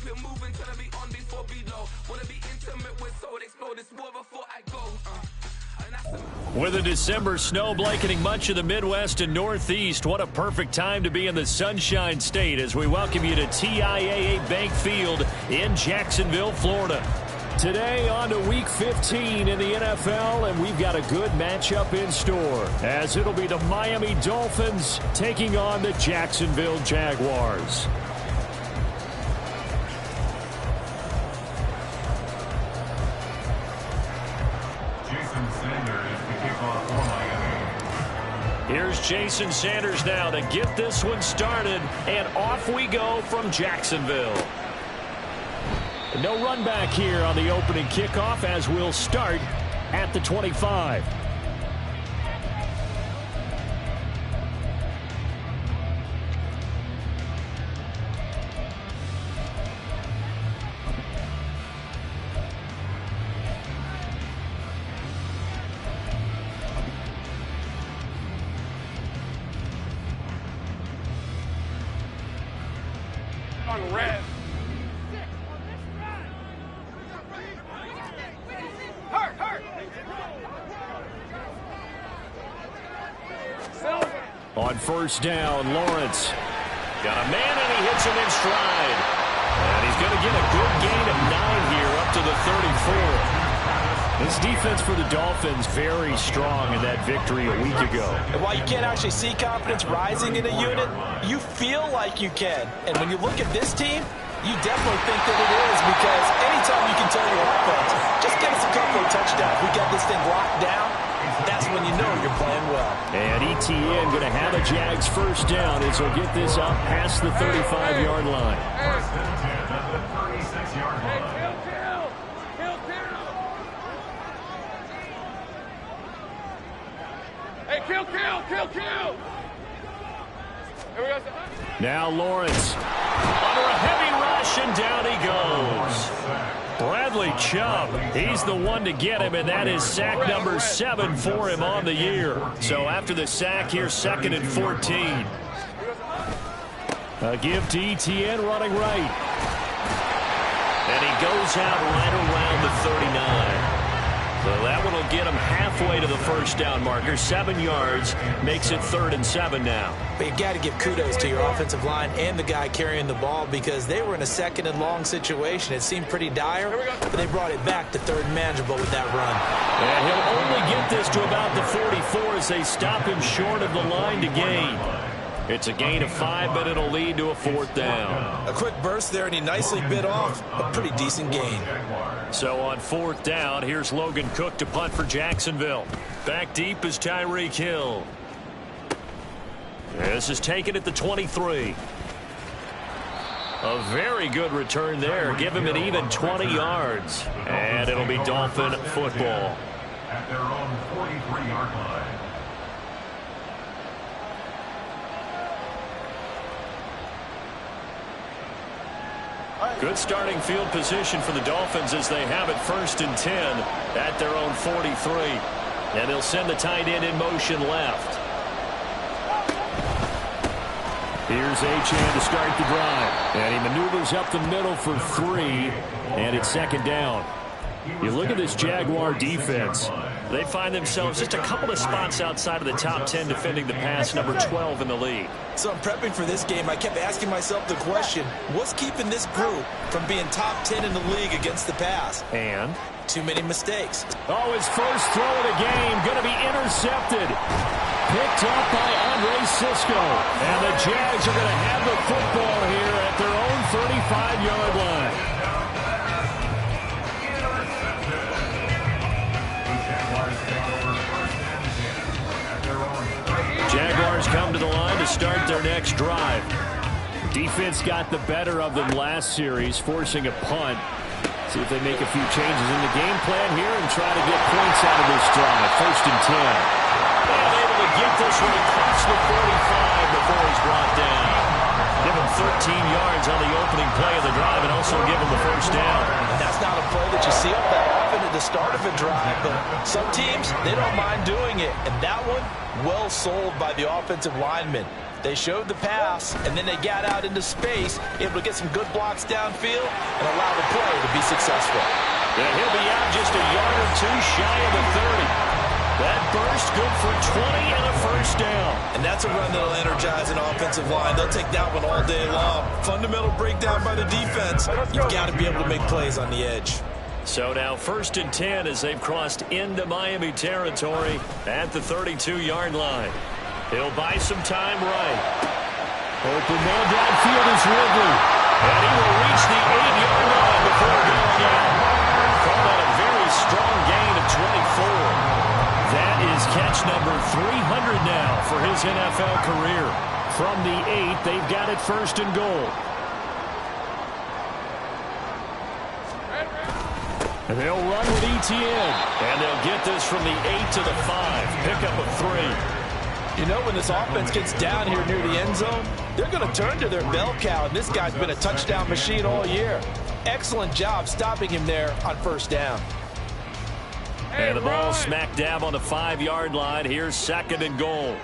it moving, tryna be on before below. Wanna be intimate with soul, explore this war before I go. With a December snow blanketing much of the Midwest and Northeast, what a perfect time to be in the Sunshine State as we welcome you to TIAA Bank Field in Jacksonville, Florida. Today on to Week 15 in the NFL, and we've got a good matchup in store as it'll be the Miami Dolphins taking on the Jacksonville Jaguars. Here's Jason Sanders now to get this one started, and off we go from Jacksonville. No run back here on the opening kickoff as we'll start at the 25. On first down, Lawrence got a man, and he hits him in stride. And he's going to get a good gain of 9 here up to the 34. This defense for the Dolphins very strong in that victory a week ago. And while you can't actually see confidence rising in a unit, you feel like you can. And when you look at this team, you definitely think that it is, because anytime you can tell your offense, just get us a couple of touchdowns, we got this thing locked down, that's when you know you're playing well. And ETN going to have a Jags first down as he'll get this out past the 35-yard line. Hey, kill! Now Lawrence under a heavy rush, and down he goes. Bradley Chubb, he's the one to get him, and that is sack number 7 for him on the year. So after the sack here, 2nd and 14. A give to ETN running right. And he goes out right around the 39. So that one will get him halfway to the first down marker. 7 yards makes it 3rd and 7 now. But you got to give kudos to your offensive line and the guy carrying the ball, because they were in a 2nd and long situation. It seemed pretty dire, but they brought it back to 3rd and manageable with that run. And he'll only get this to about the 44 as they stop him short of the line to gain. It's a gain of 5, but it'll lead to a 4th down. A quick burst there, and he nicely bit off a pretty decent gain. So on 4th down, here's Logan Cook to punt for Jacksonville. Back deep is Tyreek Hill. This is taken at the 23. A very good return there. Give him an even 20 yards. And it'll be Dolphin football. At their own 43-yard line. Good starting field position for the Dolphins as they have it 1st and 10 at their own 43. And they'll send the tight end in motion left. Here's Achane to start the drive. And he maneuvers up the middle for 3. And it's 2nd down. You look at this Jaguar defense. They find themselves just a couple of spots outside of the top 10 defending the pass, number 12 in the league. So I'm prepping for this game. I kept asking myself the question, what's keeping this group from being top 10 in the league against the pass? And? Too many mistakes. Oh, his first throw of the game going to be intercepted. Picked up by Andre Cisco. And the Jags are going to have the football here at their own 35-yard line. Jaguars come to the line to start their next drive. Defense got the better of them last series, forcing a punt. See if they make a few changes in the game plan here and try to get points out of this drive. 1st and 10. And able to get this one across the 45 before he's brought down. Give him 13 yards on the opening play of the drive and also give him the 1st down. That's not a play that you see up that often at the start of a drive, but some teams, they don't mind doing it. And that one, well sold by the offensive lineman. They showed the pass, and then they got out into space, able to get some good blocks downfield and allow the play to be successful. Yeah, he'll be out just a yard or two shy of the 30. That burst good for 20 and a first down. And that's a run that'll energize an offensive line. They'll take that one all day long. Fundamental breakdown by the defense. You've got to be able to make plays on the edge. So now 1st and 10 as they've crossed into Miami territory at the 32-yard line. He'll buy some time right. Open man downfield is Ridley. And he will reach the 8-yard line before going out. Call that a very strong gain of 24. That is catch number 300 now for his NFL career. From the 8, they've got it 1st and goal. And they'll run with Etienne. And they'll get this from the 8 to the 5. Pickup of 3. You know, when this offense gets down here near the end zone, they're going to turn to their bell cow, and this guy's been a touchdown machine all year. Excellent job stopping him there on 1st down. And the ball smack dab on the 5-yard line. Here's 2nd and goal.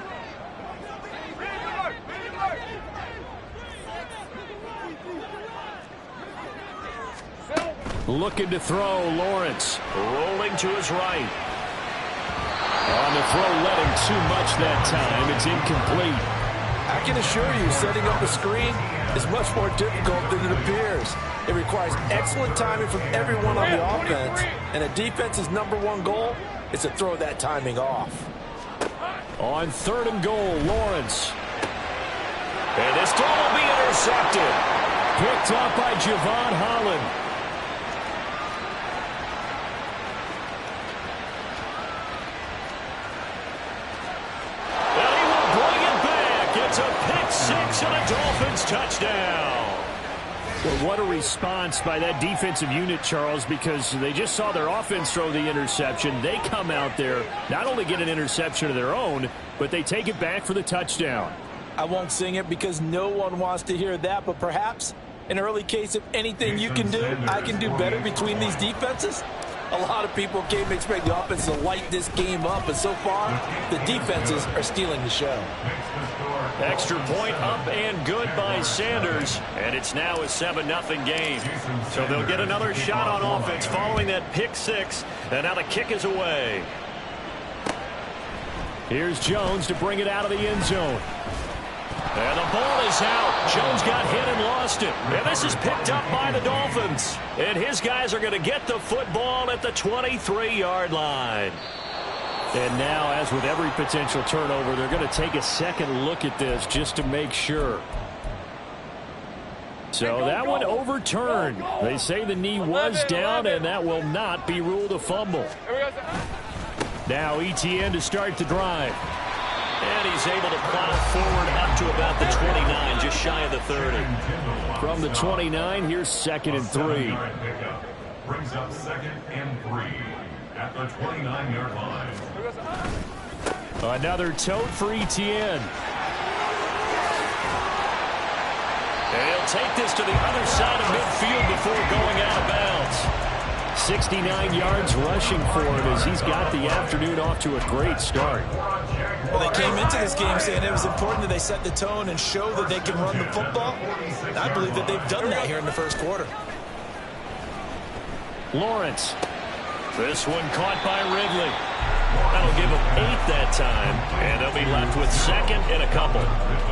Looking to throw, Lawrence. Rolling to his right. On the throw, led him too much that time. It's incomplete. I can assure you, setting up a screen is much more difficult than it appears. It requires excellent timing from everyone on the offense, and a defense's #1 goal is to throw that timing off. On 3rd and goal, Lawrence. And this ball will be intercepted. Picked up by Javon Holland. And he will bring it back. It's a pick 6 and a Dolphins touchdown. Well, what a response by that defensive unit, Charles, because they just saw their offense throw the interception. They come out there, not only get an interception of their own, but they take it back for the touchdown. I won't sing it because no one wants to hear that, but perhaps an early case of anything you can do, I can do better between these defenses. A lot of people came to expect the offense to light this game up, and so far, the defenses are stealing the show. Extra point up and good by Sanders, and it's now a 7-0 game. So they'll get another shot on offense following that pick 6, and now the kick is away. Here's Jones to bring it out of the end zone. And the ball is out. Jones got hit and lost it. And this is picked up by the Dolphins. And his guys are going to get the football at the 23-yard line. And now, as with every potential turnover, they're going to take a second look at this just to make sure. So that one overturned. They say the knee was down, and that will not be ruled a fumble. Now Etienne to start the drive. And he's able to plow forward up to about the 29, just shy of the 30. From the 29, here's 2nd and 3. Brings up 2nd and 3 at the 29-yard line. Another tote for Etienne. And he'll take this to the other side of midfield before going out of bounds. 69 yards rushing for him as he's got the afternoon off to a great start. Well, they came into this game saying it was important that they set the tone and show that they can run the football. And I believe that they've done that here in the 1st quarter. Lawrence. This one caught by Ridley. That'll give them 8 that time, and they'll be left with 2nd and a couple.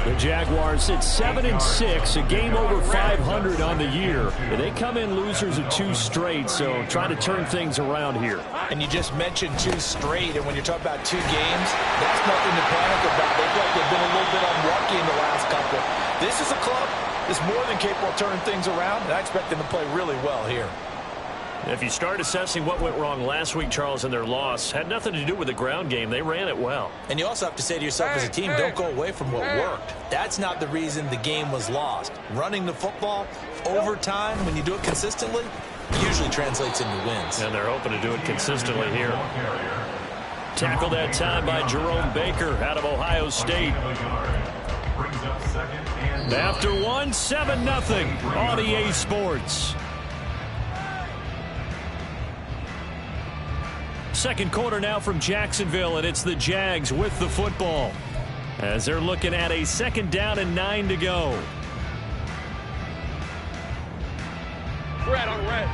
The Jaguars sit 7-6, a game over 500 on the year. They come in losers of 2 straight, so trying to turn things around here. And you just mentioned 2 straight, and when you're talking about 2 games, that's nothing to panic about. They feel like they've been a little bit unlucky in the last couple. This is a club that's more than capable of turning things around, and I expect them to play really well here. If you start assessing what went wrong last week, Charles, in their loss, had nothing to do with the ground game. They ran it well. And you also have to say to yourself as a team, don't go away from what worked. That's not the reason the game was lost. Running the football over time, when you do it consistently, usually translates into wins. And they're hoping to do it consistently here. Tackled that time by Jerome Baker out of Ohio State. After one, 7-0 on EA Sports. Second quarter now from Jacksonville, and it's the Jags with the football. as they're looking at a 2nd down and 9 to go. Red on red.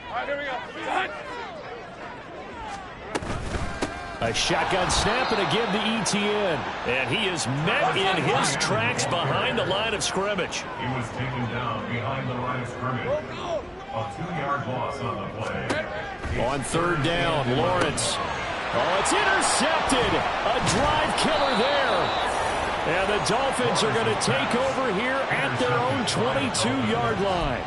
All right, here we go. A shotgun snap and a give to Etienne. And he is met in his tracks behind the line of scrimmage. He was taken down behind the line of scrimmage. A 2-yard loss on the play. On 3rd down, Lawrence. Oh, it's intercepted. A drive killer there. And the Dolphins are going to take over here at their own 22-yard line.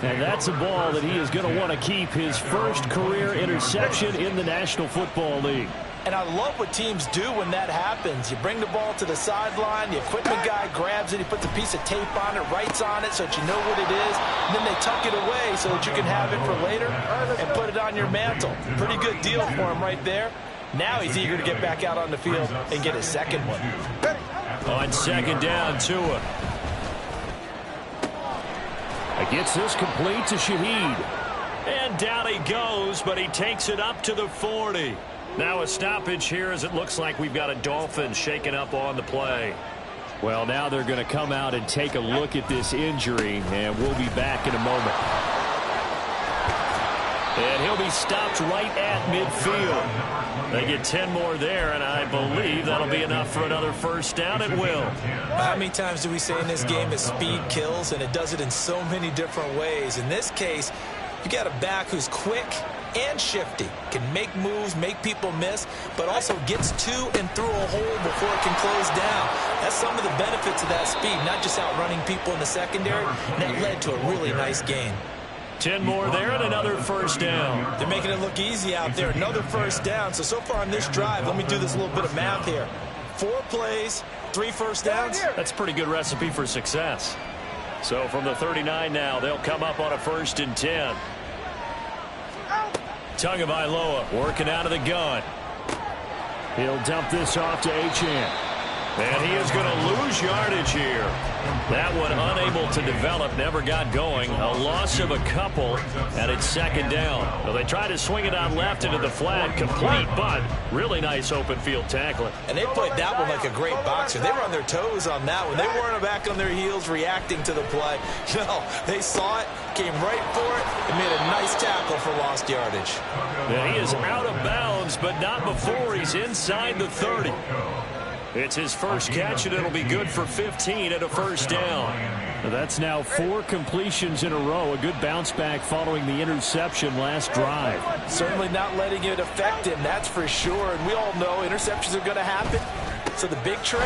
And that's a ball that he is going to want to keep, his first career interception in the National Football League. And I love what teams do when that happens. You bring the ball to the sideline, the equipment guy grabs it, he puts a piece of tape on it, writes on it so that you know what it is, and then they tuck it away so that you can have it for later and put it on your mantle. Pretty good deal for him right there. Now he's eager to get back out on the field and get his second one. On 2nd down, Tua. Gets this complete to Shaheed. And down he goes, but he takes it up to the 40. Now a stoppage here as it looks like we've got a Dolphin shaken up on the play. Well, now they're going to come out and take a look at this injury, and we'll be back in a moment. And he'll be stopped right at midfield. They get 10 more there, and I believe that'll be enough for another 1st down. It will. How many times do we say in this game that speed kills, and it does it in so many different ways? In this case, you got a back who's quick and shifty, can make moves, make people miss, but also gets to and through a hole before it can close down. That's some of the benefits of that speed, not just outrunning people in the secondary, and that led to a really nice gain. 10 more there and another 1st down. They're making it look easy out there. Another 1st down. So far on this drive, let me do this little bit of math here. 4 plays, 3 1st downs. That's a pretty good recipe for success. So from the 39 now, they'll come up on a 1st and 10. Tagovailoa working out of the gun. He'll dump this off to Achane. And he is going to lose yardage here. That one unable to develop, never got going. A loss of a couple, and it's 2nd down. Well, they try to swing it on left into the flat, complete, but really nice open field tackling. And they played that one like a great boxer. They were on their toes on that one. They weren't back on their heels reacting to the play. No, they saw it, came right for it, and made a nice tackle for lost yardage. Yeah, he is out of bounds, but not before he's inside the 30. It's his first catch, and it'll be good for 15 at a 1st down. That's now 4 completions in a row. A good bounce back following the interception last drive. Certainly not letting it affect him, that's for sure. And we all know interceptions are going to happen. So the big trick,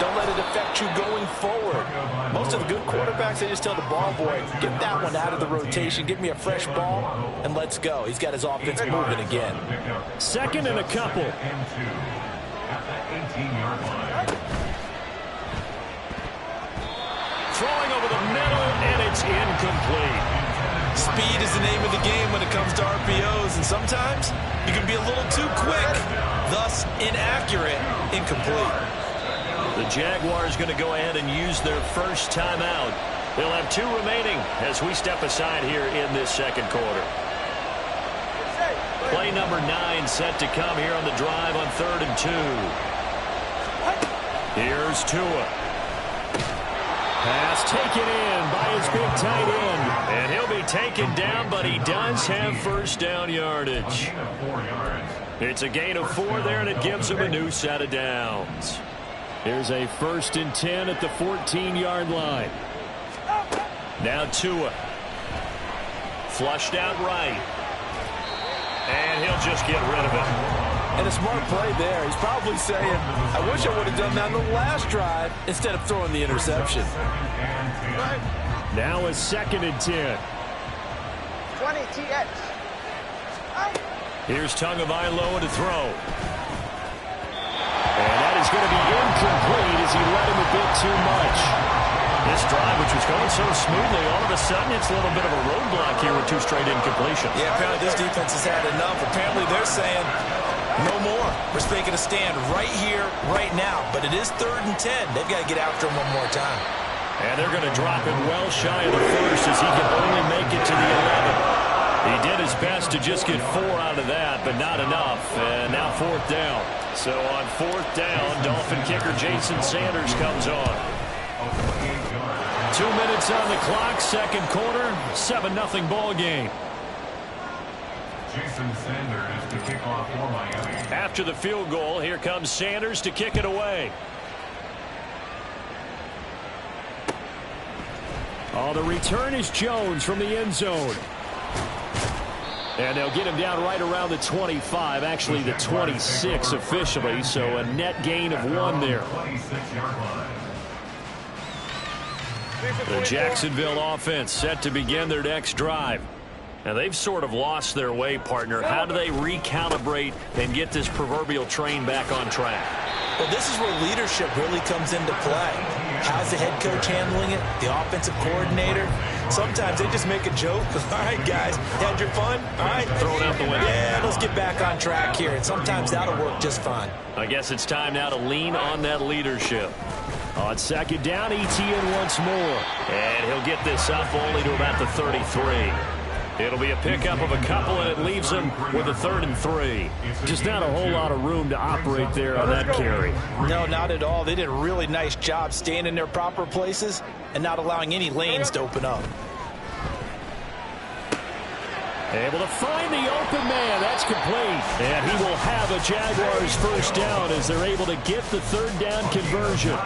don't let it affect you going forward. Most of the good quarterbacks, they just tell the ball boy, get that one out of the rotation, give me a fresh ball, and let's go. He's got his offense moving again. 2nd and a couple. At the 18-yard line. Throwing over the middle, and it's incomplete. Speed is the name of the game when it comes to RPOs, and sometimes you can be a little too quick, thus inaccurate, incomplete. The Jaguars going to go ahead and use their first timeout. They'll have 2 remaining as we step aside here in this 2nd quarter. Play number 9 set to come here on the drive on 3rd and 2. Here's Tua. Pass taken in by his big tight end. And he'll be taken down, but he does have 1st down yardage. It's a gain of 4 there, and it gives him a new set of downs. Here's a 1st and 10 at the 14-yard line. Now Tua. Flushed out right. And he'll just get rid of it. And a smart play there. He's probably saying, I wish I would have done that on the last drive instead of throwing the interception. Now a 2nd and 10. 20 TX. Here's Tagovailoa to throw. And that is going to be incomplete as he let him a bit too much. This drive, which was going so smoothly, all of a sudden it's a little bit of a roadblock here with 2 straight incompletions. Yeah, apparently this defense has had enough. Apparently they're saying, no more. We're making a stand right here, right now. But it is 3rd and 10. They've got to get after him one more time. And they're going to drop him well shy of the first as he can only make it to the 11. He did his best to just get 4 out of that, but not enough. And now 4th down. So on 4th down, Dolphin kicker Jason Sanders comes on. 2 minutes on the clock, second quarter, 7-0 ball game. Jason Sanders to kick off for Miami. After the field goal, here comes Sanders to kick it away. Oh, the return is Jones from the end zone. And they'll get him down right around the 25, actually the 26 officially, so a net gain of 1 there. The Jacksonville offense set to begin their next drive. Now, they've sort of lost their way, partner. How do they recalibrate and get this proverbial train back on track? Well, this is where leadership really comes into play. How's the head coach handling it? The offensive coordinator? Sometimes they just make a joke. All right, guys, had your fun? All right. Throw it out the window. Yeah, let's get back on track here. And sometimes that'll work just fine. I guess it's time now to lean on that leadership. On second down, Etienne once more. And he'll get this up only to about the 33. It'll be a pickup of a couple, and it leaves him with a 3rd and 3. Just not a whole lot of room to operate there on that carry. No, not at all. They did a really nice job staying in their proper places and not allowing any lanes to open up. Able to find the open man. That's complete. And he will have a Jaguars first down as they're able to get the 3rd down conversion.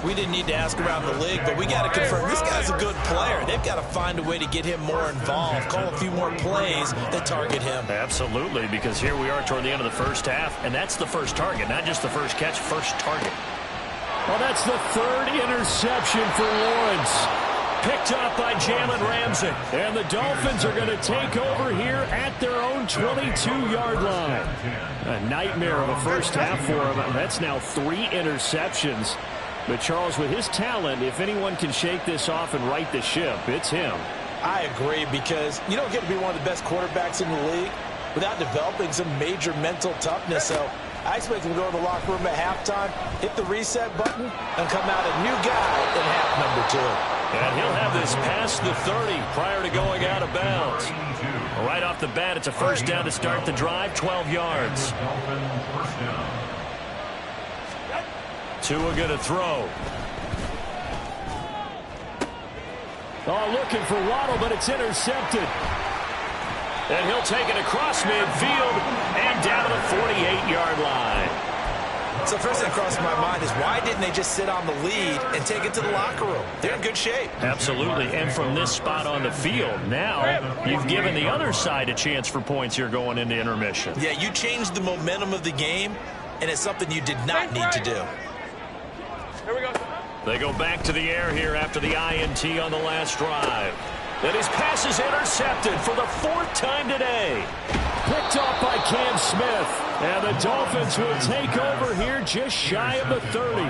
We didn't need to ask around the league, but we got to confirm this guy's a good player. They've got to find a way to get him more involved, call a few more plays that target him. Absolutely, because here we are toward the end of the first half, and that's the first target, not just the first catch, first target. Well, that's the 3rd interception for Lawrence. Picked up by Jalen Ramsey. And the Dolphins are going to take over here at their own 22-yard line. A nightmare of a first half for him. That's now 3 interceptions. But, Charles, with his talent, if anyone can shake this off and right the ship, it's him. I agree, because you don't get to be one of the best quarterbacks in the league without developing some major mental toughness. So I expect him to go to the locker room at halftime, hit the reset button, and come out a new guy in half number 2. And he'll have this past the 30 prior to going out of bounds. Right off the bat, it's a first down to start the drive, 12 yards. Tua going to throw. Oh, looking for Waddle, but it's intercepted. And he'll take it across midfield and down the 48-yard line. So first thing that crossed my mind is, why didn't they just sit on the lead and take it to the locker room? They're in good shape. Absolutely, and from this spot on the field, now you've given the other side a chance for points here going into intermission. Yeah, you changed the momentum of the game, and it's something you did not need to do. Here we go. They go back to the air here after the INT on the last drive. And his pass is intercepted for the 4th time today. Picked off by Cam Smith. And the Dolphins will take over here just shy of the 30.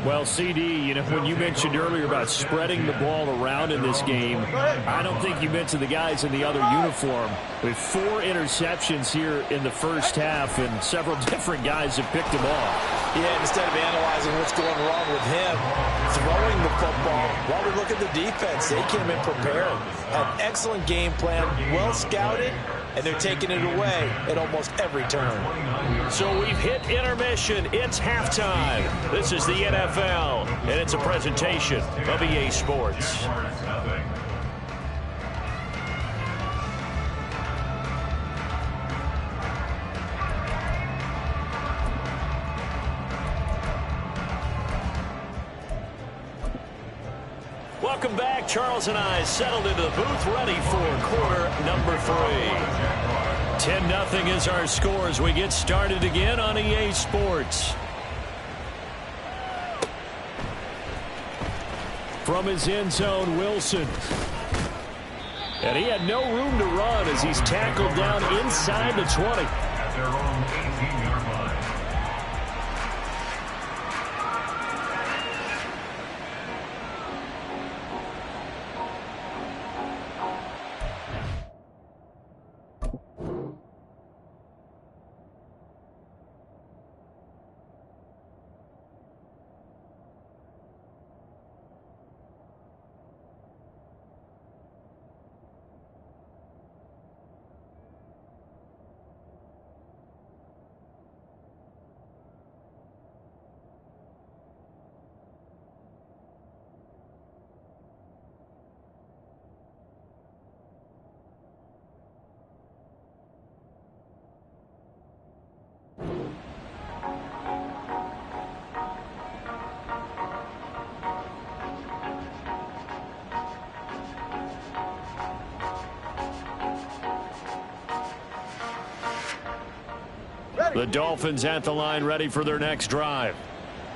Well, CD, you know, when you mentioned earlier about spreading the ball around in this game, I don't think you mentioned the guys in the other uniform. With 4 interceptions here in the first half, and several different guys have picked them off. Yeah, instead of analyzing what's going wrong with him, throwing the football, while we look at the defense, they came in prepared. Had excellent game plan, well scouted, and they're taking it away at almost every turn. So we've hit intermission. It's halftime. This is the NFL, and it's a presentation of EA Sports. Welcome back. Charles and I settled into the booth, ready for quarter number 3. 10-0 is our score as we get started again on EA Sports. From his end zone, Wilson. And he had no room to run as he's tackled down inside the 20. At their own 18-yard line. The Dolphins at the line ready for their next drive.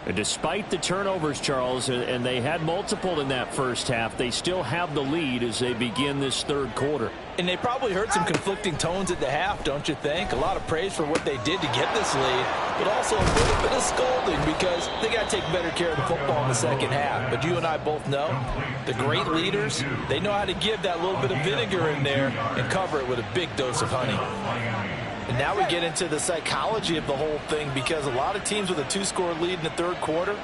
And despite the turnovers, Charles, and they had multiple in that first half, they still have the lead as they begin this third quarter. And they probably heard some conflicting tones at the half, don't you think? A lot of praise for what they did to get this lead, but also a little bit of scolding because they got to take better care of the football in the second half. But you and I both know the great leaders, they know how to give that little bit of vinegar in there and cover it with a big dose of honey. And now we get into the psychology of the whole thing because a lot of teams with a 2-score lead in the third quarter,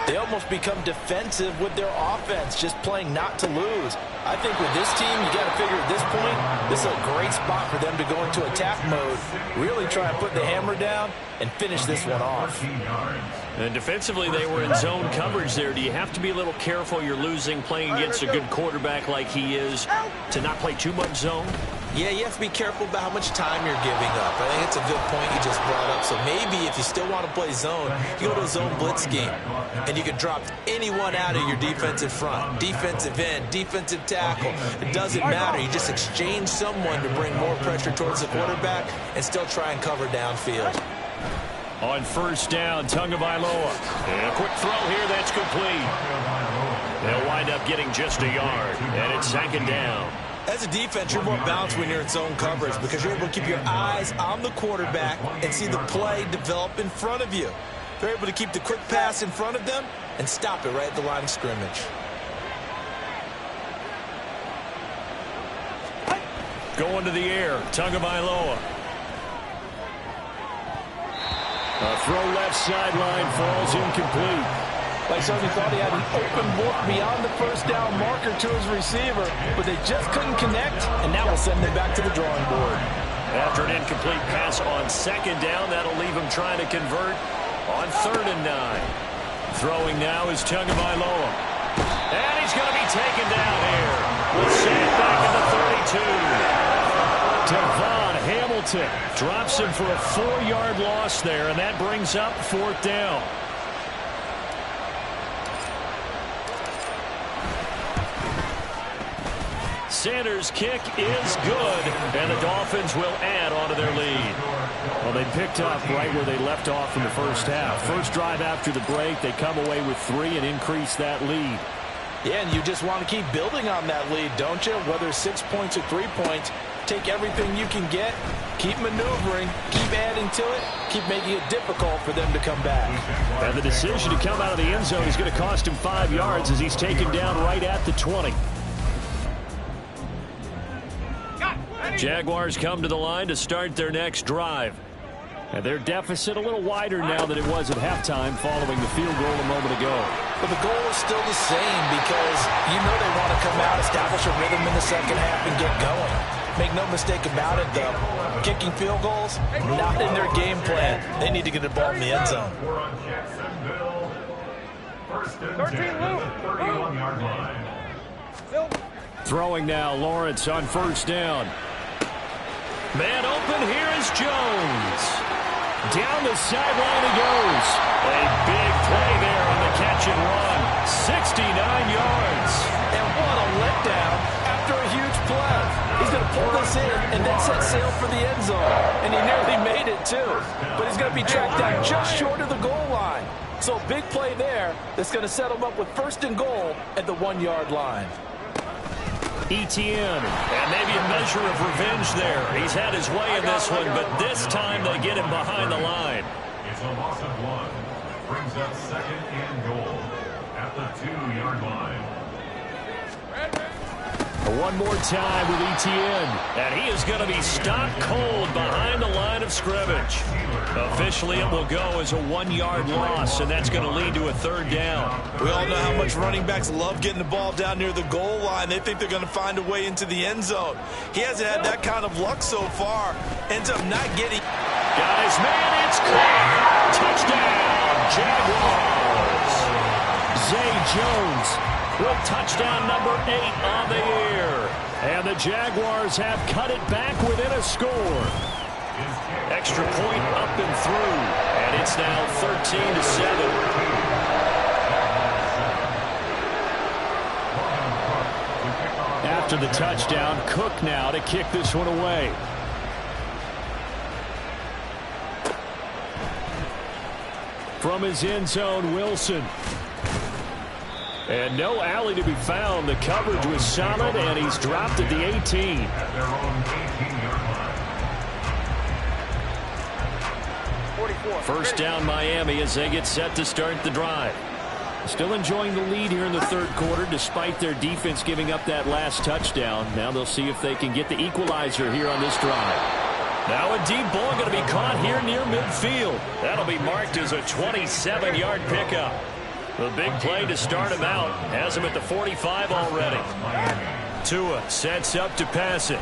they almost become defensive with their offense, just playing not to lose. I think with this team, you got to figure at this point, this is a great spot for them to go into attack mode, really try and put the hammer down and finish this one off. And defensively, they were in zone coverage there. Do you have to be a little careful you're losing playing against a good quarterback like he is to not play too much zone? Yeah, you have to be careful about how much time you're giving up. I think it's a good point you just brought up. So maybe if you still want to play zone, you go to a zone blitz scheme, and you can drop anyone out of your defensive front, defensive end, defensive tackle. It doesn't matter. You just exchange someone to bring more pressure towards the quarterback and still try and cover downfield. On first down, Tagovailoa. And a quick throw here that's complete. They'll wind up getting just a yard, and it's second down. As a defense, you're more balanced when you're in zone coverage because you're able to keep your eyes on the quarterback and see the play develop in front of you. They're able to keep the quick pass in front of them and stop it right at the line of scrimmage. Going to the air, Tagovailoa. A throw left sideline falls incomplete. Like somebody thought he had an open look beyond the first down marker to his receiver, but they just couldn't connect, and now we'll send them back to the drawing board. After an incomplete pass on second down, that'll leave him trying to convert on 3rd and 9. Throwing now is Tagovailoa. And he's going to be taken down here. We'll see it back at the 32. Devon Hamilton drops him for a 4-yard loss there, and that brings up 4th down. Sanders' kick is good, and the Dolphins will add on to their lead. Well, they picked up right where they left off in the first half. First drive after the break, they come away with 3 and increase that lead. Yeah, and you just want to keep building on that lead, don't you? Whether 6 points or 3 points, take everything you can get, keep maneuvering, keep adding to it, keep making it difficult for them to come back. And the decision to come out of the end zone is going to cost him 5 yards as he's taken down right at the 20. Jaguars come to the line to start their next drive. And their deficit a little wider now than it was at halftime following the field goal a moment ago. But the goal is still the same because you know they want to come out, establish a rhythm in the second half, and get going. Make no mistake about it, though. Kicking field goals, not in their game plan. They need to get the ball in the end zone. 31-yard line. Throwing now, Lawrence on first down. Man open, here is Jones. Down the sideline he goes. A big play there on the catch and run. 69 yards. And what a letdown after a huge play. He's going to pull this in and then set sail for the end zone. And he nearly made it, too. But he's going to be tracked down just short of the goal line. So a big play there that's going to set him up with 1st and goal at the 1-yard line. Etienne, and maybe a measure of revenge there. He's had his way in this one, but this time they get him behind the line. It's a loss of 1. Brings up 2nd and goal at the 2-yard line. One more time with Etienne, and he is going to be stopped cold behind the line of scrimmage. Officially, it will go as a 1-yard loss, and that's going to lead to a 3rd down. We all know how much running backs love getting the ball down near the goal line. They think they're going to find a way into the end zone. He hasn't had that kind of luck so far. Ends up not getting. Got his man, it's caught. Touchdown, Jaguars. Zay Jones with touchdown number 8 on the year. And the Jaguars have cut it back within a score. Extra point up and through. And it's now 13-7. After the touchdown, Cook now to kick this one away. from his end zone, Wilson. And no alley to be found. The coverage was solid, and he's dropped at the 18. At their own 18-yard line. 44. First down, Miami, as they get set to start the drive. Still enjoying the lead here in the third quarter, despite their defense giving up that last touchdown. Now they'll see if they can get the equalizer here on this drive. Now a deep ball going to be caught here near midfield. That'll be marked as a 27-yard pickup. The big play to start him out has him at the 45 already. Tua sets up to pass it.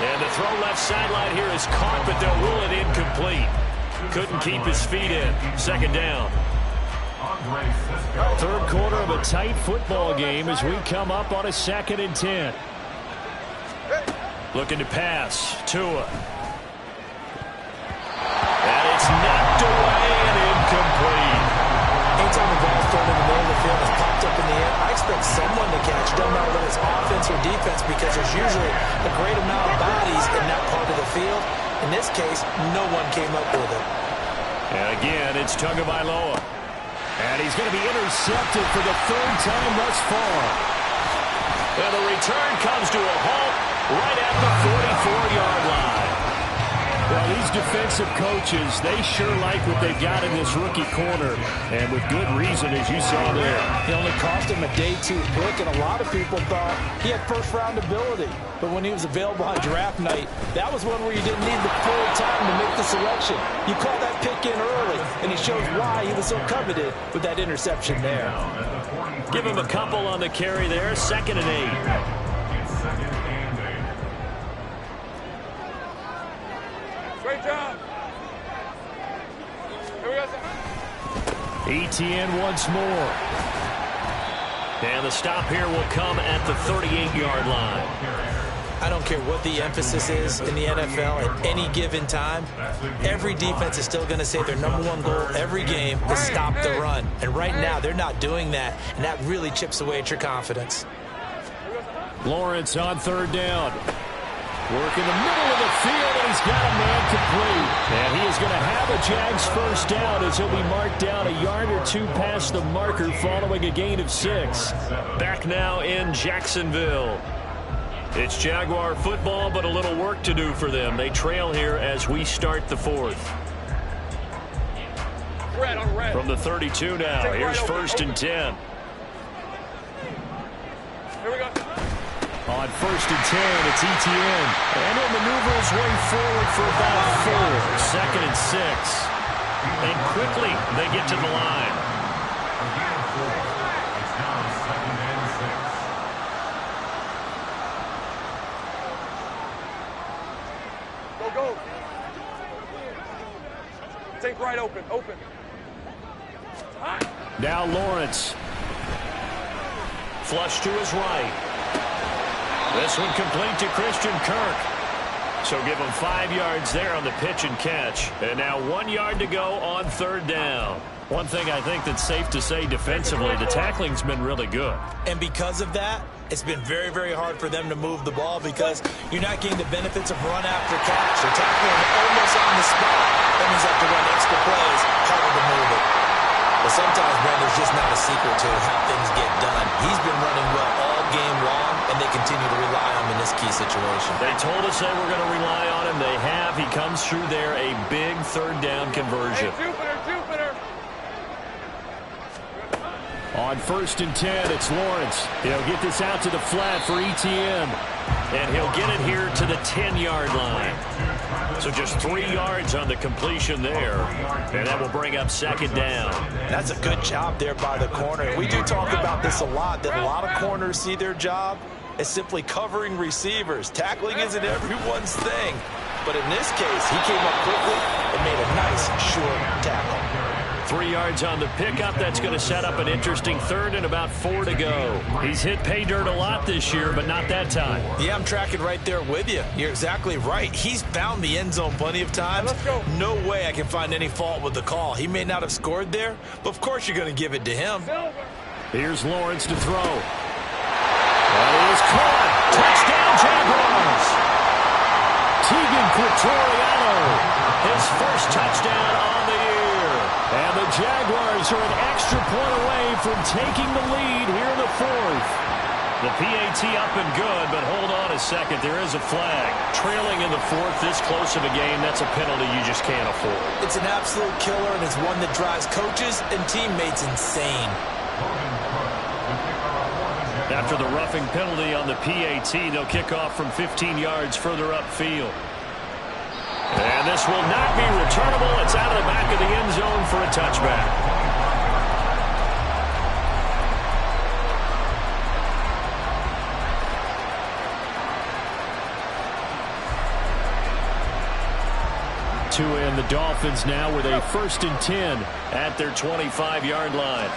And the throw left sideline here is caught, but they'll rule it incomplete. Couldn't keep his feet in. Second down. Third quarter of a tight football game as we come up on a 2nd and 10. Looking to pass. Tua. And it's knocked away and incomplete. Anytime the ball's thrown in the middle of the field, it's popped up in the air, I expect someone to catch. Don't matter whether it's offense or defense, because there's usually a great amount of bodies in that part of the field. In this case, no one came up with it. And again, it's Tagovailoa. And he's going to be intercepted for the 3rd time thus far. And the return comes to a halt right at the 44-yard line. Well, these defensive coaches, they sure like what they've got in this rookie corner. And with good reason, as you saw there. It only cost him a day 2 pick, and a lot of people thought he had first-round ability. But when he was available on draft night, that was one where you didn't need the full time to make the selection. You called that pick in early, and he shows why he was so coveted with that interception there. Give him a couple on the carry there. 2nd and 8. Great job. Here we go. Etienne once more. And the stop here will come at the 38-yard line. I don't care what the emphasis is in the NFL at any given time. Every defense is still going to say their #1 goal every game is stop the run. And right now, they're not doing that, and that really chips away at your confidence. Lawrence on 3rd down. Work in the middle of the field, and he's got a man complete. And he is going to have a Jags first down as he'll be marked down a yard or 2 past the marker following a gain of 6. Back now in Jacksonville. It's Jaguar football, but a little work to do for them. They trail here as we start the 4th. Red on red. From the 32 now, here's 1st and 10. Here we go. On 1st and 10, it's Etienne. And he'll maneuver his way forward for about 4. 2nd and 6. And quickly, they get to the line. Go. Take right open. Now Lawrence. Flush to his right. This one complete to Christian Kirk. So give him 5 yards there on the pitch and catch. And now 1 yard to go on 3rd down. One thing I think that's safe to say defensively, the tackling's been really good. And because of that, it's been very, very hard for them to move the ball because you're not getting the benefits of run after catch. They're tackling almost on the spot. That means they have to run extra plays, harder to move it. But sometimes, Brent, there's just not a secret to how things get done. He's been running well all game long, and they continue to rely on him in this key situation. They told us they were going to rely on him. They have. He comes through there, a big 3rd down conversion. Hey, Jupiter. On 1st and 10, it's Lawrence. He'll get this out to the flat for Etienne. And he'll get it here to the 10-yard line. So just 3 yards on the completion there. And that will bring up 2nd down. That's a good job there by the corner. We do talk about this a lot, that a lot of corners see their job as simply covering receivers. Tackling isn't everyone's thing. But in this case, he came up quickly and made a nice, short tackle. 3 yards on the pickup. That's going to set up an interesting 3rd and about 4 to go. He's hit pay dirt a lot this year, but not that time. Yeah, I'm tracking right there with you. You're exactly right. He's found the end zone plenty of times. Let's go. No way I can find any fault with the call. He may not have scored there, but of course you're going to give it to him. Here's Lawrence to throw. That is caught. Touchdown, Jaguars. Tegan Pretoriano, his first touchdown on the year. And the Jaguars are an extra point away from taking the lead here in the fourth. The PAT up and good, but hold on a second. There is a flag. Trailing in the fourth, this close of a game, that's a penalty you just can't afford. It's an absolute killer, and it's one that drives coaches and teammates insane. After the roughing penalty on the PAT, they'll kick off from 15 yards further upfield. And this will not be returnable. It's out of the back of the end zone for a touchback. Two in, the Dolphins now with a 1st and 10 at their 25-yard line.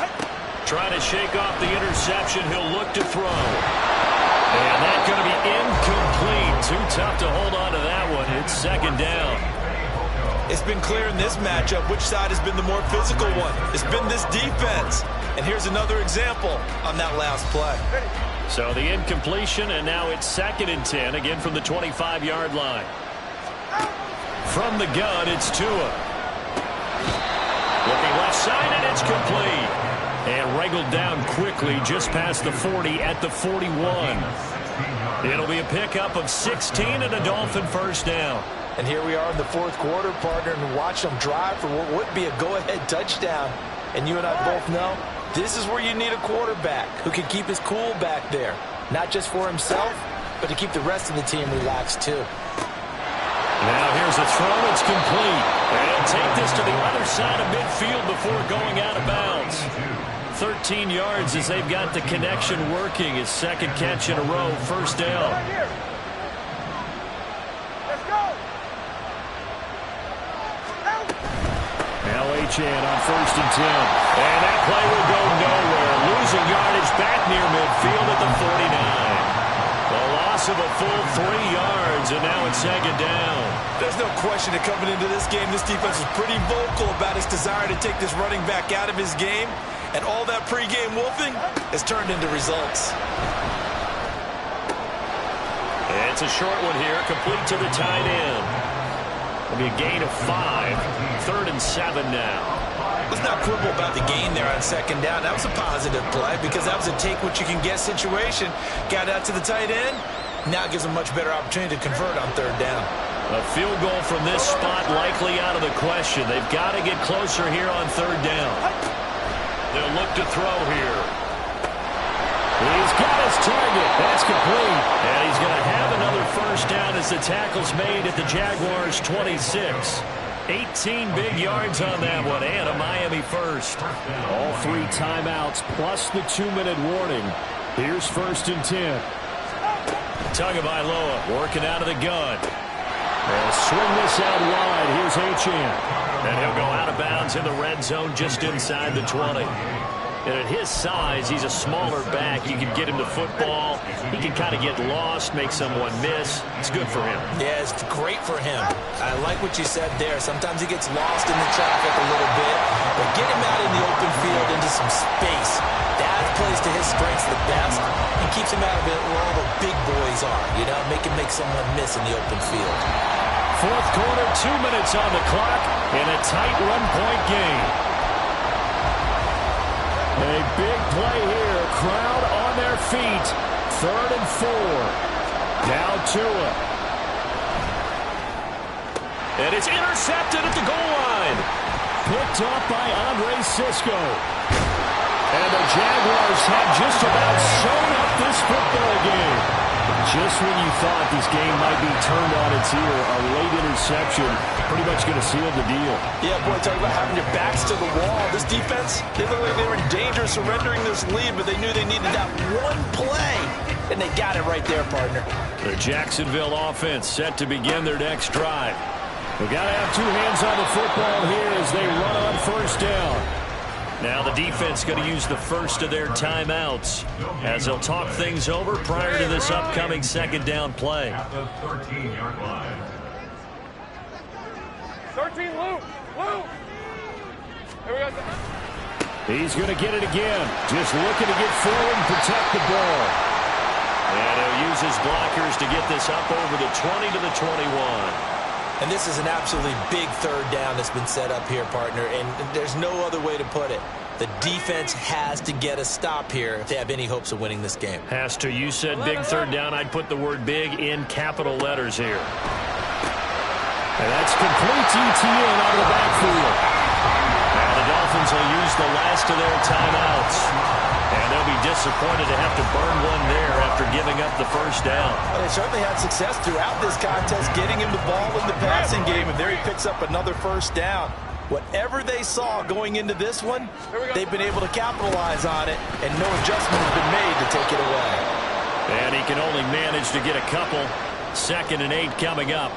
Trying to shake off the interception. He'll look to throw. And that's going to be incomplete. Too tough to hold on to that one. It's 2nd down. It's been clear in this matchup which side has been the more physical one. It's been this defense. And here's another example on that last play. So the incompletion, and now it's 2nd and 10, again from the 25-yard line. From the gun, it's Tua. Looking left side, and it's complete. And wrangled down quickly just past the 40 at the 41. It'll be a pickup of 16 and a Dolphin 1st down. And here we are in the fourth quarter, partner, and watch them drive for what would be a go-ahead touchdown. And you and I both know this is where you need a quarterback who can keep his cool back there. Not just for himself, but to keep the rest of the team relaxed too. Now here's a throw. It's complete. And he'll take this to the other side of midfield before going out of bounds. 13 yards as they've got the connection working. His 2nd catch in a row, 1st down. Let's go. Now Achane on 1st and 10. And that play will go nowhere. Losing yardage back near midfield at the 49. The loss of a full 3 yards, and now it's 2nd down. There's no question that coming into this game, this defense was pretty vocal about its desire to take this running back out of his game. And all that pregame wolfing has turned into results. It's a short one here, complete to the tight end. It'll be a gain of 5. 3rd and 7 now. Let's not quibble about the gain there on 2nd down. That was a positive play because that was a take-what-you-can-get situation. Got out to the tight end. Now it gives them a much better opportunity to convert on 3rd down. A field goal from this spot likely out of the question. They've got to get closer here on 3rd down. They'll look to throw here. He's got his target. That's complete. And he's going to have another 1st down as the tackle's made at the Jaguars' 26. 18 big yards on that one, and a Miami 1st. All 3 timeouts plus the 2-minute warning. Here's 1st and 10. Tagovailoa working out of the gun. They'll swing this out wide. Here's Achane. And he'll go out of bounds in the red zone just inside the 20. And at his size, he's a smaller back. You can get him to football. He can kind of get lost, make someone miss. It's good for him. Yeah, it's great for him. I like what you said there. Sometimes he gets lost in the traffic a little bit. But get him out in the open field into some space. That plays to his strengths the best and keeps him out of it where all the big boys are. You know, make him make someone miss in the open field. Fourth quarter, 2 minutes on the clock in a tight one-point game. A big play here. Crowd on their feet. 3rd and 4. Now Tua. And it's intercepted at the goal line. Picked up by Andre Cisco. And the Jaguars have just about sewn up this football game. Just when you thought this game might be turned on its ear, a late interception pretty much going to seal the deal. Yeah, boy, talk about having your backs to the wall. This defense, they looked like they were in danger of surrendering this lead, but they knew they needed that one play, and they got it right there, partner. The Jacksonville offense set to begin their next drive. They've got to have 2 hands on the football here as they run on 1st down. Now the defense going to use the first of their timeouts as they'll talk things over prior to this upcoming 2nd down play. At the 13-yard line. 13, Luke. Luke. Here we go. He's going to get it again. Just looking to get forward and protect the ball. And he'll use his blockers to get this up over the 20 to the 21. And this is an absolutely big third down that's been set up here, partner, and there's no other way to put it. The defense has to get a stop here if they have any hopes of winning this game. Has to. You said big third down. I'd put the word big in capital letters here. And that's complete ETN out of the backfield. And the Dolphins will use the last of their timeouts. And they'll be disappointed to have to burn one there after giving up the first down. Well, they certainly had success throughout this contest getting him the ball in the passing game, and there he picks up another first down. Whatever they saw going into this one, they've been able to capitalize on it, and no adjustment has been made to take it away. And he can only manage to get a couple. 2nd and 8 coming up.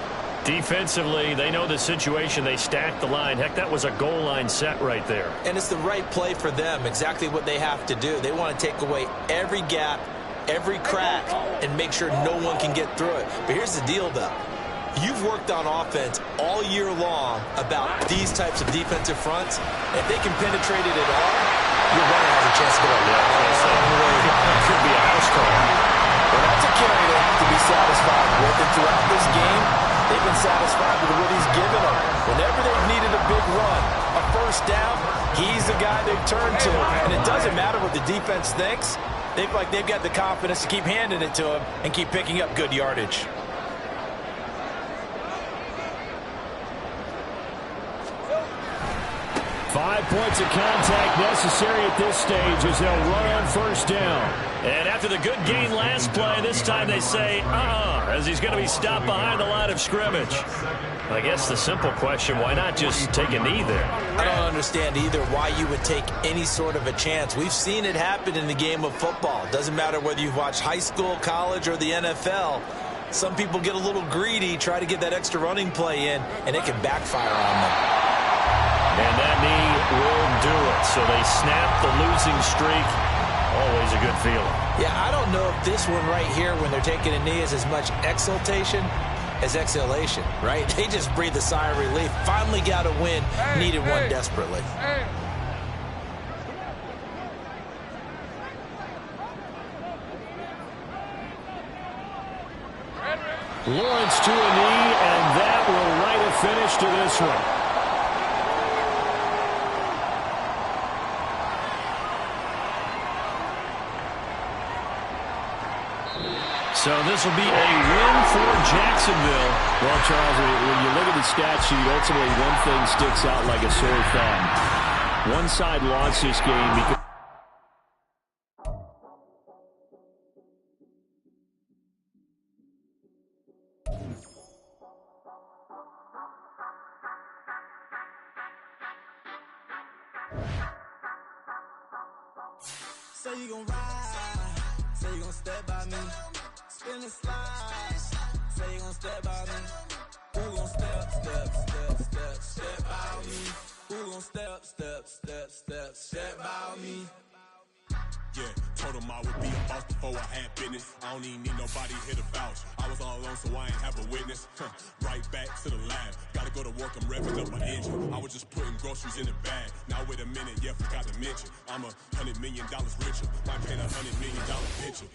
Defensively, they know the situation. They stack the line. Heck, that was a goal line set right there. And it's the right play for them, exactly what they have to do. They want to take away every gap, every crack, and make sure no one can get through it. But here's the deal, though. You've worked on offense all year long about these types of defensive fronts. If they can penetrate it at all, your runner has a chance to get a long way. It could be a house call. Well, that's a carry they have to be satisfied with. And throughout this game, they've been satisfied with what he's given them. Whenever they've needed a big run, a first down, he's the guy they've turned to. And it doesn't matter what the defense thinks. They feel like they've got the confidence to keep handing it to him and keep picking up good yardage. Five points of contact necessary at this stage as they'll run on first down. And after the good gain last play, this time they say, as he's going to be stopped behind the line of scrimmage. I guess the simple question, why not just take a knee there? I don't understand either why you would take any sort of a chance. We've seen it happen in the game of football. It doesn't matter whether you've watched high school, college, or the NFL. Some people get a little greedy, try to get that extra running play in, and it can backfire on them. And that knee will do it. So they snap the losing streak. Always a good feeling. Yeah, I don't know if this one right here, when they're taking a knee, is as much exultation as exhalation, right? They just breathe a sigh of relief. Finally got a win. Needed one desperately. Lawrence to a knee, and that will write a finish to this one. So this will be a win for Jacksonville. Well, Charles, when you look at the stat sheet, ultimately one thing sticks out like a sore thumb. One side lost this game because say you gon' ride, say you gon' step by me. Spin and slide, say you gon' step by me. Who gon' step by me? Who gon' step by me? Yeah, told him I would be a boss before I had business. I don't even need nobody here to vouch. I was all alone, so I ain't have a witness. Right back to the lab. Gotta go to work, I'm revving up my engine. I was just putting groceries in the bag. Now wait a minute, yeah, forgot to mention. I'm $100 million richer. Might paint $100 million picture.